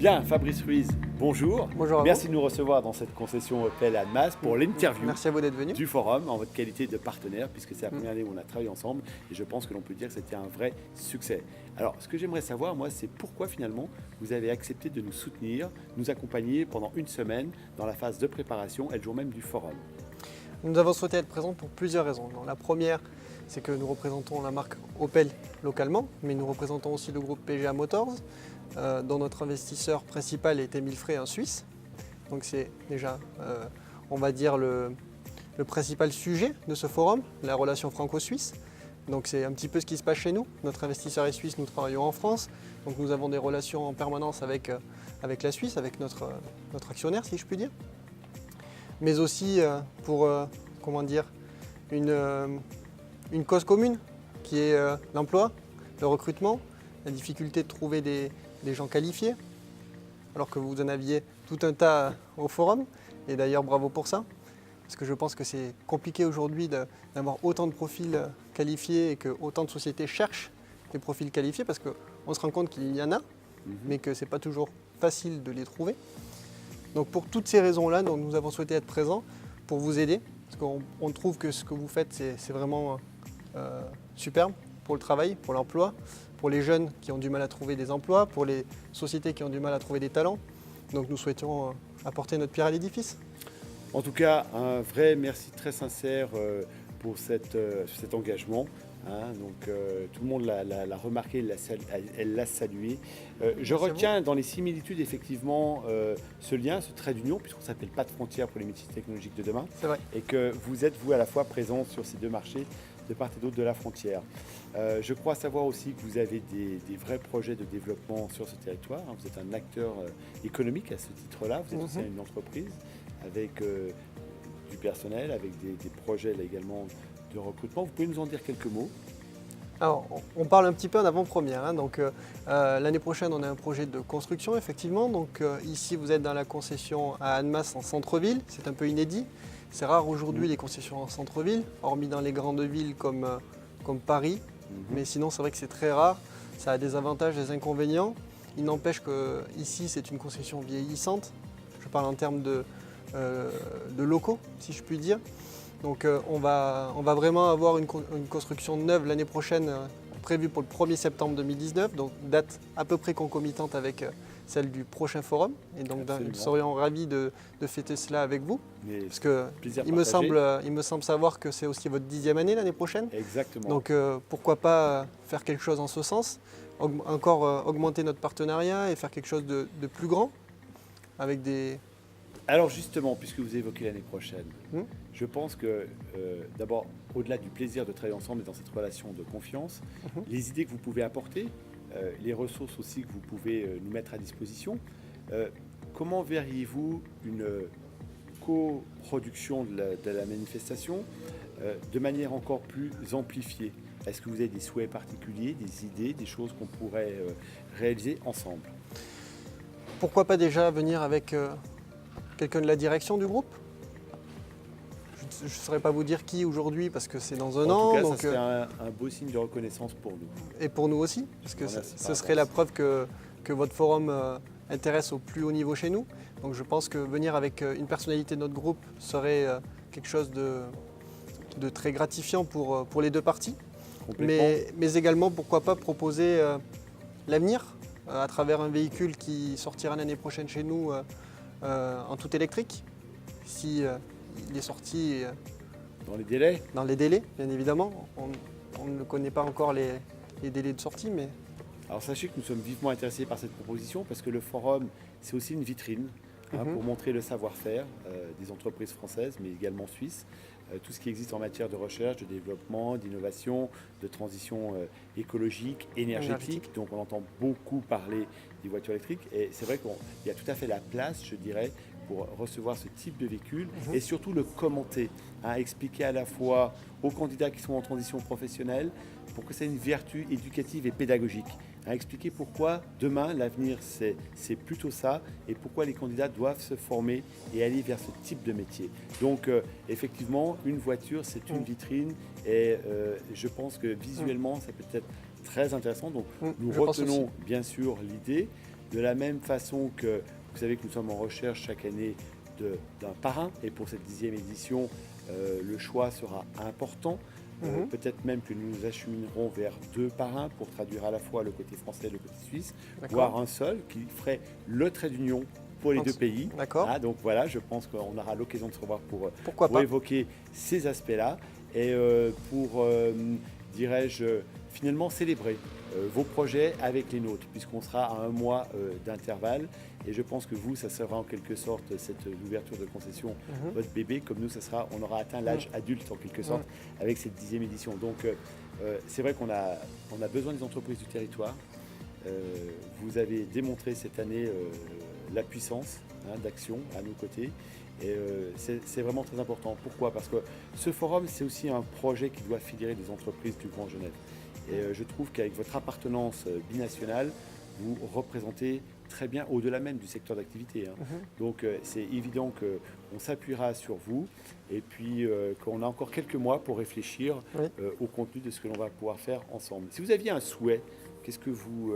Bien, Fabrice Ruiz, bonjour. Bonjour à Merci vous. de nous recevoir dans cette concession Opel à Annemasse pour l'interview Merci à vous d'être venu. du forum en votre qualité de partenaire, puisque c'est la première année où on a travaillé ensemble et je pense que l'on peut dire que c'était un vrai succès. Alors, ce que j'aimerais savoir, moi, c'est pourquoi finalement vous avez accepté de nous soutenir, nous accompagner pendant une semaine dans la phase de préparation et le jour même du forum. Nous avons souhaité être présents pour plusieurs raisons. La première, c'est que nous représentons la marque Opel localement, mais nous représentons aussi le groupe PGA Motors, dont notre investisseur principal est Émile Frey, un Suisse. Donc c'est déjà, on va dire, le principal sujet de ce forum, la relation franco-suisse. Donc c'est un petit peu ce qui se passe chez nous. Notre investisseur est suisse, nous travaillons en France. Donc nous avons des relations en permanence avec la Suisse, avec notre actionnaire, si je puis dire. Mais aussi pour, comment dire, une cause commune qui est l'emploi, le recrutement, la difficulté de trouver des gens qualifiés, alors que vous en aviez tout un tas au forum, et d'ailleurs bravo pour ça, parce que je pense que c'est compliqué aujourd'hui d'avoir autant de profils qualifiés et que autant de sociétés cherchent des profils qualifiés, parce qu'on se rend compte qu'il y en a, mais que ce n'est pas toujours facile de les trouver. Donc pour toutes ces raisons-là, nous avons souhaité être présents pour vous aider, parce qu'on trouve que ce que vous faites, c'est vraiment superbe pour le travail, pour l'emploi, pour les jeunes qui ont du mal à trouver des emplois, pour les sociétés qui ont du mal à trouver des talents. Donc nous souhaitions apporter notre pierre à l'édifice. En tout cas, un vrai merci très sincère pour cet engagement. Tout le monde l'a remarqué, elle l'a salué. Je retiens dans les similitudes effectivement ce lien, ce trait d'union, puisqu'on ne s'appelle pas de frontières pour les métiers technologiques de demain. C'est vrai. Et que vous êtes, vous, à la fois présents sur ces deux marchés de part et d'autre de la frontière. Je crois savoir aussi que vous avez des vrais projets de développement sur ce territoire. Vous êtes un acteur économique à ce titre-là. Vous êtes aussi une entreprise avec du personnel, avec des projets là, également de recrutement. Vous pouvez nous en dire quelques mots? Alors, on parle un petit peu en avant-première. Donc, l'année prochaine, on a un projet de construction, effectivement. Donc, ici, vous êtes dans la concession à Annemasse, en centre-ville. C'est un peu inédit. C'est rare aujourd'hui les concessions en centre-ville, hormis dans les grandes villes comme Paris. Mais sinon, c'est vrai que c'est très rare. Ça a des avantages, des inconvénients. Il n'empêche qu'ici, c'est une concession vieillissante. Je parle en termes de locaux, si je puis dire. Donc on va vraiment avoir une construction neuve l'année prochaine prévue pour le 1er septembre 2019, donc date à peu près concomitante avec celle du prochain forum. Et donc nous serions ravis de fêter cela avec vous. Parce que il me semble savoir que c'est aussi votre 10e année l'année prochaine. Exactement. Donc pourquoi pas faire quelque chose en ce sens, encore augmenter notre partenariat et faire quelque chose de plus grand avec des... Alors justement, puisque vous évoquez l'année prochaine, je pense que d'abord, au-delà du plaisir de travailler ensemble et dans cette relation de confiance, les idées que vous pouvez apporter, les ressources aussi que vous pouvez nous mettre à disposition, comment verriez-vous une coproduction de la manifestation de manière encore plus amplifiée? Est-ce que vous avez des souhaits particuliers, des idées, des choses qu'on pourrait réaliser ensemble? Pourquoi pas déjà venir avec... quelqu'un de la direction du groupe. Je ne saurais pas vous dire qui aujourd'hui parce que c'est dans un an. En tout cas, donc, ça serait un beau signe de reconnaissance pour nous. Et pour nous aussi, parce que ce serait la preuve que votre forum intéresse au plus haut niveau chez nous. Donc je pense que venir avec une personnalité de notre groupe serait quelque chose de très gratifiant pour les deux parties. Mais également, pourquoi pas proposer l'avenir à travers un véhicule qui sortira l'année prochaine chez nous en tout électrique, si il est sorti dans les délais. Dans les délais, bien évidemment. On ne connaît pas encore les délais de sortie, mais... Alors sachez que nous sommes vivement intéressés par cette proposition parce que le forum, c'est aussi une vitrine pour montrer le savoir-faire des entreprises françaises, mais également suisses. Tout ce qui existe en matière de recherche, de développement, d'innovation, de transition écologique, énergétique. Donc on entend beaucoup parler des voitures électriques et c'est vrai qu'il y a tout à fait la place, je dirais, pour recevoir ce type de véhicule et surtout le commenter, expliquer à la fois aux candidats qui sont en transition professionnelle pour que ça ait une vertu éducative et pédagogique. Expliquer pourquoi demain l'avenir c'est plutôt ça et pourquoi les candidats doivent se former et aller vers ce type de métier. Donc effectivement, une voiture c'est une vitrine et je pense que visuellement ça peut être très intéressant. Donc nous retenons bien sûr l'idée. De la même façon que vous savez que nous sommes en recherche chaque année d'un parrain, et pour cette 10e édition, le choix sera important. Peut-être même que nous nous acheminerons vers 2 parrains pour traduire à la fois le côté français et le côté suisse, voire un seul qui ferait le trait d'union pour les 2 pays. D'accord. Donc voilà, je pense qu'on aura l'occasion de se revoir pour évoquer ces aspects-là et dirais-je, finalement célébrer vos projets avec les nôtres, puisqu'on sera à 1 mois d'intervalle. Et je pense que vous, ça sera en quelque sorte cette ouverture de concession, votre bébé, comme nous, on aura atteint l'âge adulte en quelque sorte avec cette 10e édition. Donc c'est vrai qu'on a besoin des entreprises du territoire. Vous avez démontré cette année la puissance d'action à nos côtés. Et c'est vraiment très important. Pourquoi ? Parce que ce forum, c'est aussi un projet qui doit fédérer des entreprises du Grand Genève. Et je trouve qu'avec votre appartenance binationale, vous représentez très bien au-delà même du secteur d'activité. Donc c'est évident qu'on s'appuiera sur vous et puis qu'on a encore quelques mois pour réfléchir au contenu de ce que l'on va pouvoir faire ensemble. Si vous aviez un souhait, qu'est-ce que vous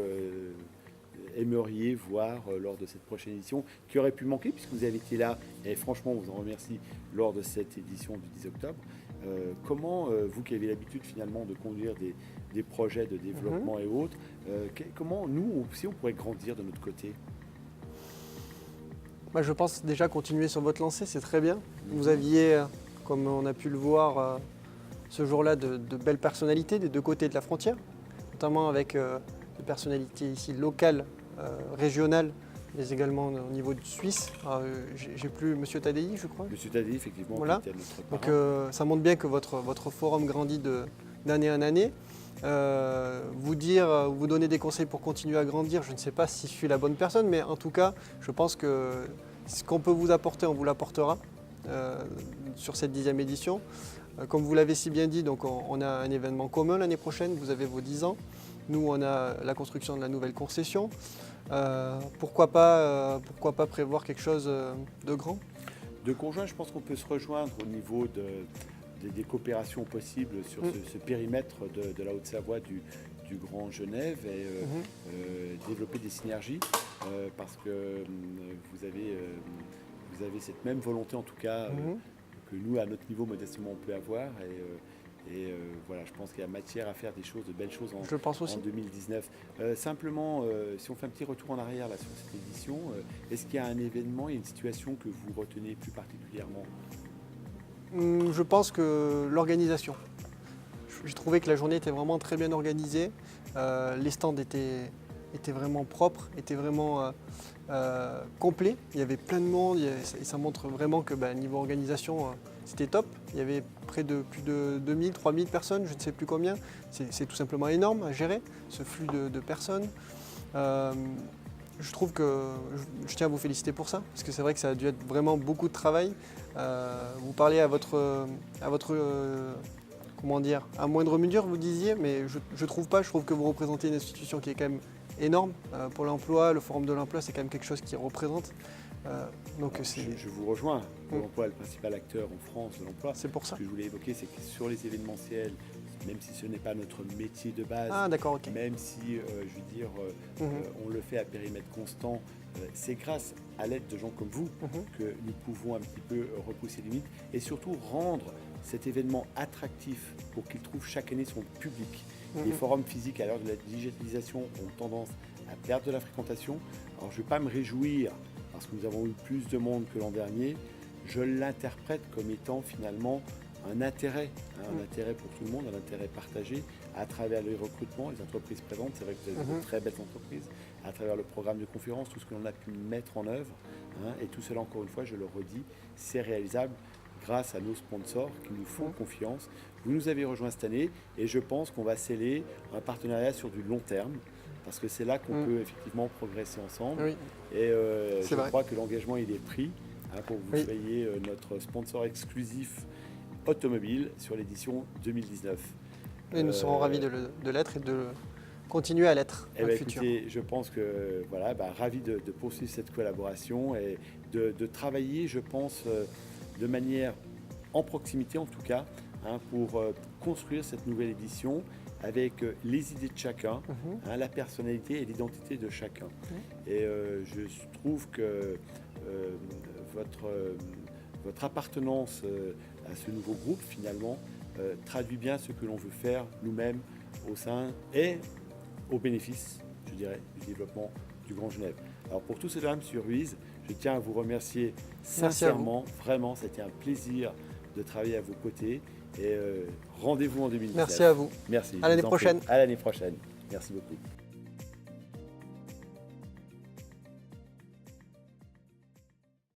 aimeriez voir lors de cette prochaine édition qui aurait pu manquer puisque vous avez été là et franchement on vous en remercie lors de cette édition du 10 octobre. Comment, vous qui avez l'habitude finalement de conduire des projets de développement et autres, comment nous aussi on pourrait grandir de notre côté ? Moi, je pense déjà continuer sur votre lancée, c'est très bien. Vous aviez, comme on a pu le voir ce jour-là, de belles personnalités des 2 côtés de la frontière, notamment avec des personnalités ici locales, régionales, mais également au niveau de Suisse. J'ai plus M. Tadei, je crois. M. Tadei, effectivement, voilà. qui était notre Donc parrain. ça montre bien que votre forum grandit d'année en année. Vous donner des conseils pour continuer à grandir, je ne sais pas si je suis la bonne personne, mais en tout cas, je pense que ce qu'on peut vous apporter, on vous l'apportera sur cette 10e édition. Comme vous l'avez si bien dit, donc on a un événement commun l'année prochaine, vous avez vos 10 ans. Nous, on a la construction de la nouvelle concession. Pourquoi pas prévoir quelque chose de grand ? De conjoint, je pense qu'on peut se rejoindre au niveau des coopérations possibles sur ce périmètre de la Haute-Savoie du Grand Genève et développer des synergies parce que vous avez cette même volonté en tout cas que nous à notre niveau modestement on peut avoir et voilà, je pense qu'il y a matière à faire des choses, de belles choses en 2019. Simplement, si on fait un petit retour en arrière là, sur cette édition, est-ce qu'il y a un événement, il y a une situation que vous retenez plus particulièrement ? Je pense que l'organisation. J'ai trouvé que la journée était vraiment très bien organisée. Les stands étaient vraiment propres, étaient vraiment complets. Il y avait plein de monde et ça montre vraiment que niveau organisation, c'était top. Il y avait près de plus de 2000, 3000 personnes, je ne sais plus combien. C'est tout simplement énorme à gérer, ce flux de personnes. Je trouve que je tiens à vous féliciter pour ça, parce que c'est vrai que ça a dû être vraiment beaucoup de travail. Vous parlez à votre comment dire, à moindre mesure, vous disiez, mais je trouve pas. Je trouve que vous représentez une institution qui est quand même énorme pour l'emploi. Le Forum de l'emploi, c'est quand même quelque chose qui représente. Je vous rejoins. L'emploi est le principal acteur en France de l'emploi. C'est pour ça. Ce que je voulais évoquer, c'est que sur les événementiels, même si ce n'est pas notre métier de base, même si, on le fait à périmètre constant, c'est grâce à l'aide de gens comme vous que nous pouvons un petit peu repousser les limites et surtout rendre cet événement attractif pour qu'il trouve chaque année son public. Les forums physiques à l'heure de la digitalisation ont tendance à perdre de la fréquentation. Alors je ne vais pas me réjouir parce que nous avons eu plus de monde que l'an dernier. Je l'interprète comme étant finalement un intérêt pour tout le monde, un intérêt partagé à travers les recrutements, les entreprises présentes. C'est vrai que vous avez de très belles entreprises, à travers le programme de conférence, tout ce que l'on a pu mettre en œuvre. Et tout cela, encore une fois, je le redis, c'est réalisable grâce à nos sponsors qui nous font confiance. Vous nous avez rejoints cette année et je pense qu'on va sceller un partenariat sur du long terme parce que c'est là qu'on peut effectivement progresser ensemble. Oui. Et je crois que l'engagement, il est pris pour que vous soyez notre sponsor exclusif automobile sur l'édition 2019. Et nous serons ravis de l'être et de continuer à l'être dans le futur. Écoutez, je pense que ravi de poursuivre cette collaboration et de travailler, je pense, de manière en proximité en tout cas, pour construire cette nouvelle édition avec les idées de chacun, la personnalité et l'identité de chacun. Et je trouve que votre appartenance à ce nouveau groupe, finalement, traduit bien ce que l'on veut faire nous-mêmes au sein et au bénéfice, je dirais, du développement du Grand Genève. Alors pour tout cela, M. Ruiz, je tiens à vous remercier sincèrement. Vraiment, c'était un plaisir de travailler à vos côtés. Et rendez-vous en 2019. Merci à vous. Merci. À l'année prochaine. À l'année prochaine. Merci beaucoup.